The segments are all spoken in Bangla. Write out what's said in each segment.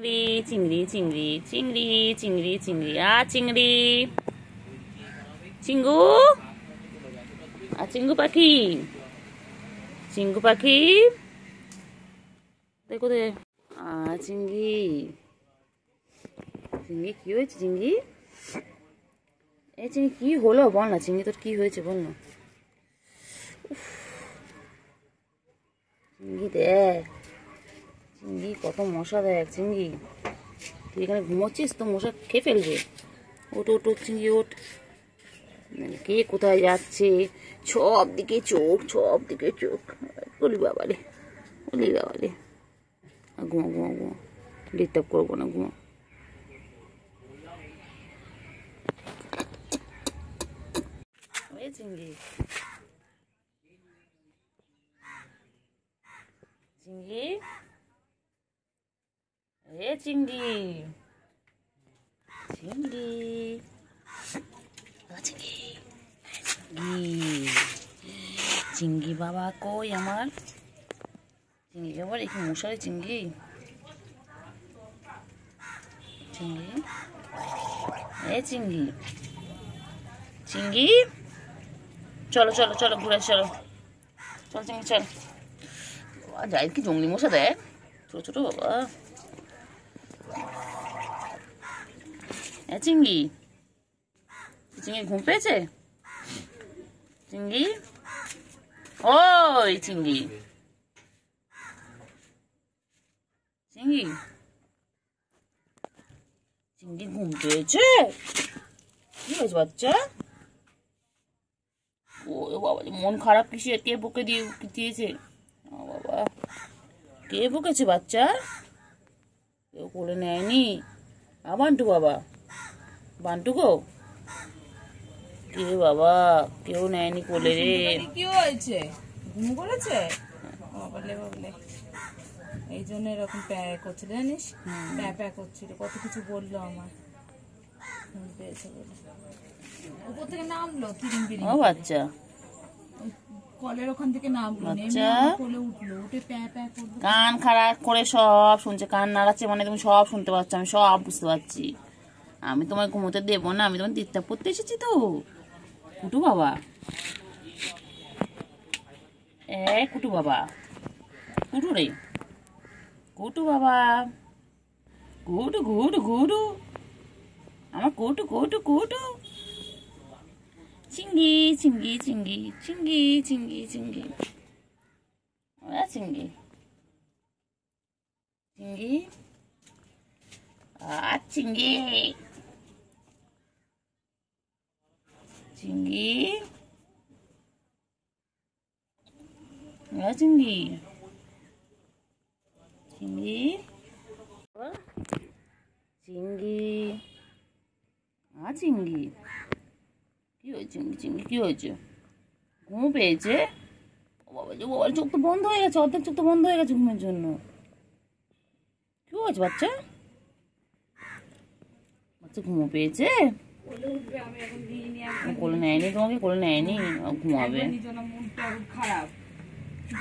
চিংড়ি চিংড়ি চিংড়ি চিংড়ি চিংড়ি চিংড়ি চিংড়ি চিঙ্গু চিঙ্গু পাখি চিঙ্গু পাখি দেখো দে চিংড়ি চিংড়ি কি হয়েছে চিংড়ি? এই চিংড়ি কি হলো বল না, চিংড়ি তোর কি হয়েছে বল না। চিংড়ি দেখ, চিংড়ি কত মশা দেখ। চিংড়ি তুই এখানে ঘুমোচ্ছিস তো মশা খেয়ে ফেলবে। ওট ওট ওট চিংড়ি ওট। কে কোথায় যাচ্ছে, সব দিকে চোখ, সব দিকে চোখ। বলি বাবারে, বলি বাবারে। ঘুমো ঘুমো ঘুমো, ডিস্টার্ব করবো না, ঘুমো। চিংড়ি চিংড়ি এ চিংড়ি চিংড়ি চিংড়ি চিংড়ি বাবা কই আমার চিংড়ি বাবা? একটু মশারি চিংড়ি চিংড়ি এ চিংড়ি চিংড়ি চলো চলো চলো ঘুরে চলো চল চিংড়ি চল। যাই কি জঙ্গলি মশা দেখ, ছোট ছোট বাবা। চিংড়ি চিংড়ি ঘুম পেয়েছে? চিংড়ি ওই চিংড়ি চিংড়ি চিংড়ি ঘুম পেয়েছে? কি হয়েছে বাচ্চা? ও বাবা মন খারাপ কিসে? কে বুকে দিয়েছে বাবা? কে বুকেছে বাচ্চা? কেউ কোলে নেয়নি? বান্টু বাবা, বান্টু গো, কে বাবা কেউ নেয়নি কোলে রে। কি হয়েছে? ঘুম করেছে বাবলে বাবলে, এই জন্য এরকম প্যাক করছিল জানিস, প্যাক করছিল, কত কিছু বললো আমার। ঘুম পেয়েছে বলে উপর থেকে নামলো তিরিং ও বাচ্চা, কলের ওখান থেকে নামলো, কোলে উঠলো, উঠে প্যাক করলো। কান খারাপ করে সব শুনছে, কান নাড়াচ্ছে মানে তুমি সব শুনতে পাচ্ছ, আমি সব বুঝতে পারছি। আমি তোমায় ঘুমোতে দেবো না, আমি তোমার ডিস্টার্ব করতে এসেছি তো। কুটু বাবা, কুটু বাবা, কুটু রে, কুটু বাবা, কুটু কুটু কুটু, আমার কুটু কুটু কুটু। চিংড়ি চিংড়ি চিংড়ি চিংড়ি চিংড়ি চিংড়ি চিংড়ি চিংড়ি চিংড়ি চিংড়ি চিংড়ি চিংড়ি চিংড়ি চিংড়ি কি হয়েছে? চিংড়ি কি হয়েছে? ঘুম পেয়েছে? বাবা চোখ তো বন্ধ হয়ে গেছে, অর্ধেক চোখ তো বন্ধ হয়ে গেছে ঘুমের জন্য। কি হয়েছে বাচ্চা? বাচ্চা ঘুম পেয়েছে? কোলে নেয়নি তোমাকে? কোলে নেয়নি, ঘুমাবে। খারাপ,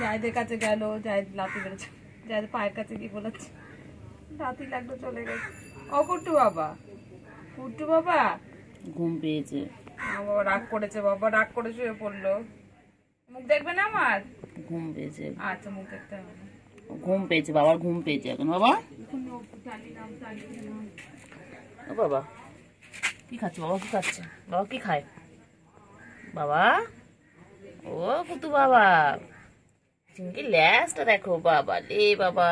জায়দের কাছে গেল, জায়দ লাতি বেড়েছে, জায়দ পায়ের কাছে গিয়ে বলেছে লাতি লাগলো, চলে গেছে। ও কুট্টু বাবা, কুট্টু বাবা ঘুম পেয়েছে। বাবা রাগ করেছে, বাবা রাগ করে শুয়ে পড়লো। মুখ দেখবে না আমার? ঘুম পেয়েছে। আচ্ছা মুখ দেখতে হবে না। ঘুম পেয়েছে, বাবার ঘুম পেয়েছে এখন। বাবা ও বাবা কি খাচ্ছে? বাবা কি খাচ্ছে? বাবা কি খায়? বাবা ও কুতু বাবা, চিংড়ি ল্যাসটা দেখো বাবা রে বাবা।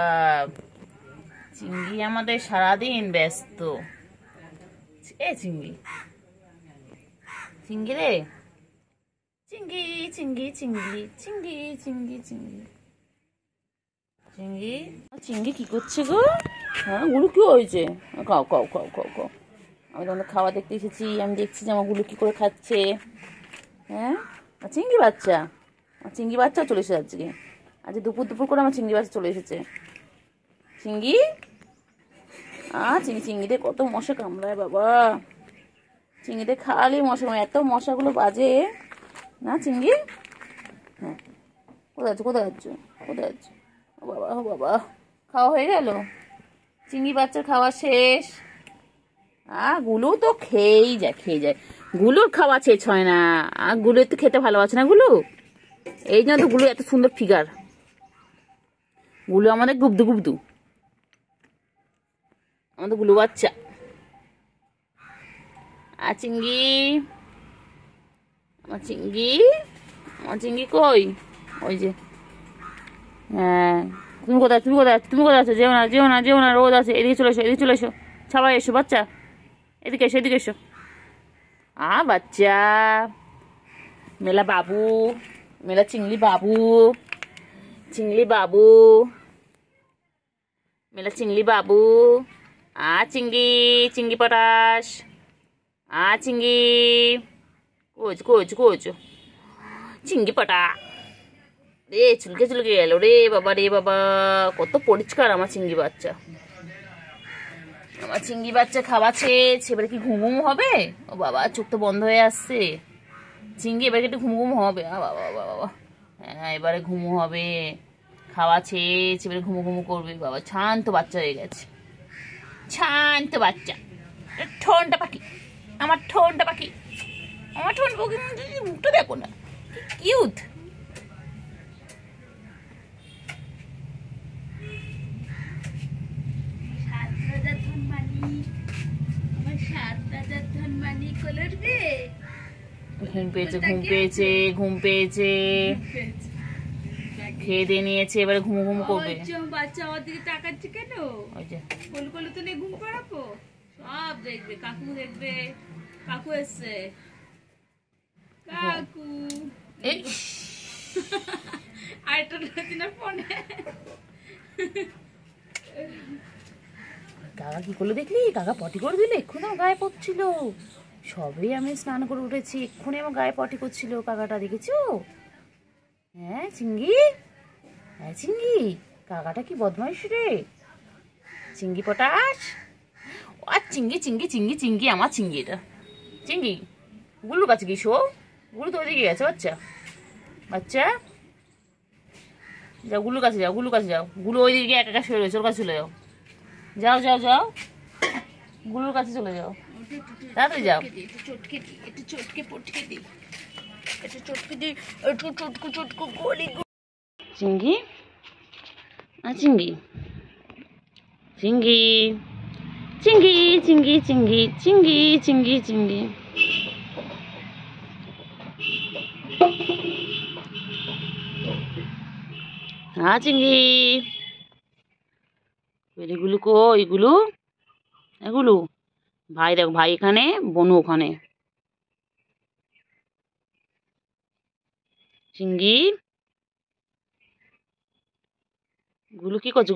চিংড়ি আমাদের সারাদিন ব্যস্ত। এ চিংড়ি চিংড়ি রে, চিংড়ি চিংড়ি চিংড়ি চিংড়ি চিংড়ি চিংড়ি চিংড়ি চিংড়ি কি করছে গো? হ্যাঁ গুলু কি হয়েছে? খাও খাও খাও খাও খাও। আমি তোমাদের খাওয়া দেখতে এসেছি, আমি দেখছি যে আমার গুলু কি করে খাচ্ছে। হ্যাঁ চিংড়ি বাচ্চা, চিংড়ি বাচ্চা চলে এসেছে আজকে। আজ দুপুর দুপুর করে আমার চিংড়ি বাচ্চা চলে এসেছে। চিংড়ি চিংড়িতে কত মশা কামড়ায় বাবা। চিংড়িতে খালি মশা, এত মশাগুলো বাজে না চিংড়ি। হ্যাঁ কোথায় যাচ্ছ? কোথায় যাচ্ছ? কোথায় যাচ্ছ? ও বাবা, ও বাবা, খাওয়া হয়ে গেল? চিংড়ি বাচ্চার খাওয়া শেষ। গুলু তো খেয়েই যায়। গুলুর খাওয়া শেষ হয় না। গুলু একটু খেতে ভালোবাসে না গুলু, এই জন্য তো গুলু এত সুন্দর ফিগার। গুলু আমাদের গুবদু গুবদু, আমাদের গুলু বাচ্চা। চিংড়ি, আমার চিংড়ি কই? ওই যে, হ্যাঁ। তুমি কোথায় আছো? যেও না, রোদ আছে। এদিকে চলে এসো, সবাই এসো বাচ্চা, এদিকে এসো। বাচ্চা, মেলা চিংড়ি বাবু, মেলা চিংড়ি বাবু। চিংড়ি পটাশ। চিংড়ি কোচ চিংড়ি পটা। রে চুলকে গেল রে বাবা, কত পরিষ্কার আমার চিংড়ি বাচ্চা। খাওয়া শেষ। এবারে কি ঘুম হবে? ও বাবা, চোখ তো বন্ধ হয়ে আসছে। চিংড়ি এবারে একটু ঘুম হবে। বাবা, হ্যাঁ এবারে ঘুম হবে। খাওয়া শেষ, এবারে ঘুম করবে। বাবা শান্ত বাচ্চা হয়ে গেছে, শান্ত বাচ্চা। ঠোঁটটা পাখি, আমার মুখটা দেখো না, কিউট। ঘুম পেয়েছে, খেয়ে দিয়ে নিয়েছে, এবারে ঘুম করবে। বাচ্চা আমার দিকে তাকাচ্ছে কেন? কোলে তো নেই, ঘুম পাড়াবো। সব দেখবে, কাকু এসছে। কাকু আরেকটা না ফোনে। কাকা কি করলো দেখলি? কাকা পটি করে দিলে, এক্ষুনি আমার গায়ে পড়ছিল। সবই আমি স্নান করে উঠেছি, এক্ষুনি আমার গায়ে পটি করছিল কাকাটা, দেখেছো? হ্যাঁ চিংড়ি, কাকাটা কি বদমাইশ রে। চিংড়ি পটাশ। চিংড়ি আমার চিংড়িটা। চিংড়ি, গুলুর কাছে গিয়ে শো। গুলু তো ওইদিকে গেছে বাচ্চা। যাও গুলুর কাছে যাও। গুলু ওইদিকে একা শুয়ে রয়েছে, ওর কাছে চলে যাও। গুলুর কাছে চলে যাও, তাড়াতাড়ি যাও। চিংড়ি, চিংড়ি। চিংড়ি, এগুলো কই? এগুলো ভাই দেখো, ভাই এখানে, বনু ওখানে। চিংড়ি, গুলু কি করছে?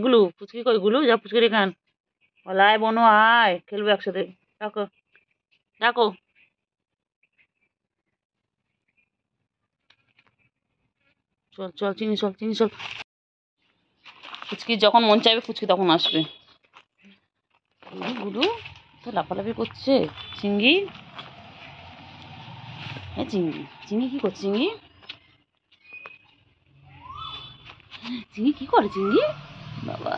গুলু পুচকি কই? গুলু যা, পুচকি রে খান। আয় বনু, আয় খেলবো একসাথে। ডাকো। চল চিংড়ি, চল। পুচকি যখন মন চাইবে, পুচকি তখন আসবে। গুলু তো লাফালাফি করছে। চিংড়ি, হ্যাঁ চিংড়ি কি করছে? চিংড়ি কি করে? বাবা,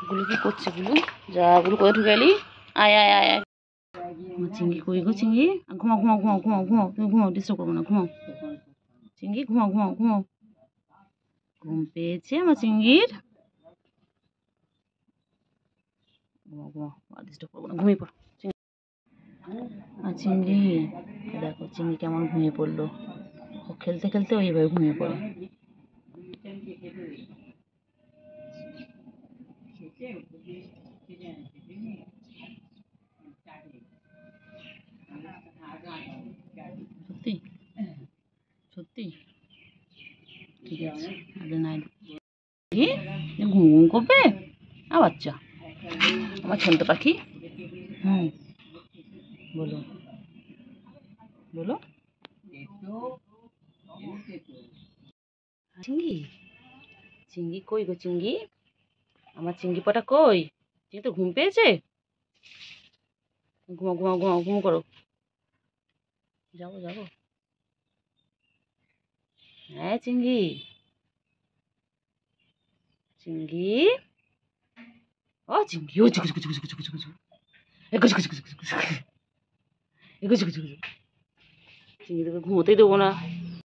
গুলু কি করছে? গুলু কোথায় ঢুকে এলি? আয়। চিংড়ি কই গো? চিংড়ি ঘুমাও। তুমি ঘুমাও, ডিস্টার্ব করবো না, ঘুমাও। চিংড়ি ঘুমাও। ঘুম পেয়েছে আমার চিংড়ির। ঘুমাও, ডিস্টার্ব করবো না, ঘুমিয়ে পড়। চিংড়ি দেখো, চিংড়ি কেমন ঘুমিয়ে পড়লো। ও খেলতে ওইভাবে ঘুমিয়ে পড়ে। সত্যি ঠিক আছে, ঘুম করবে বাচ্চা, আমার শান্ত পাখি। বলো চিংড়ি কই গো? চিংড়ি, আমার চিংড়ি পটা কই? চিংড়ি তো ঘুম পেয়েছে। ঘুম করো। যাবো। হ্যাঁ চিংড়ি, চিঙ্গি, ও চিঙ্গি, ও চুকু চুকু চুকু চুকু চুকু চুকু, এগো চুকু চুকু চুকু চুকু, এগো চুকু চুকু চুকু। চিঙ্গি তোকে ঘুমোতেই দেবো না।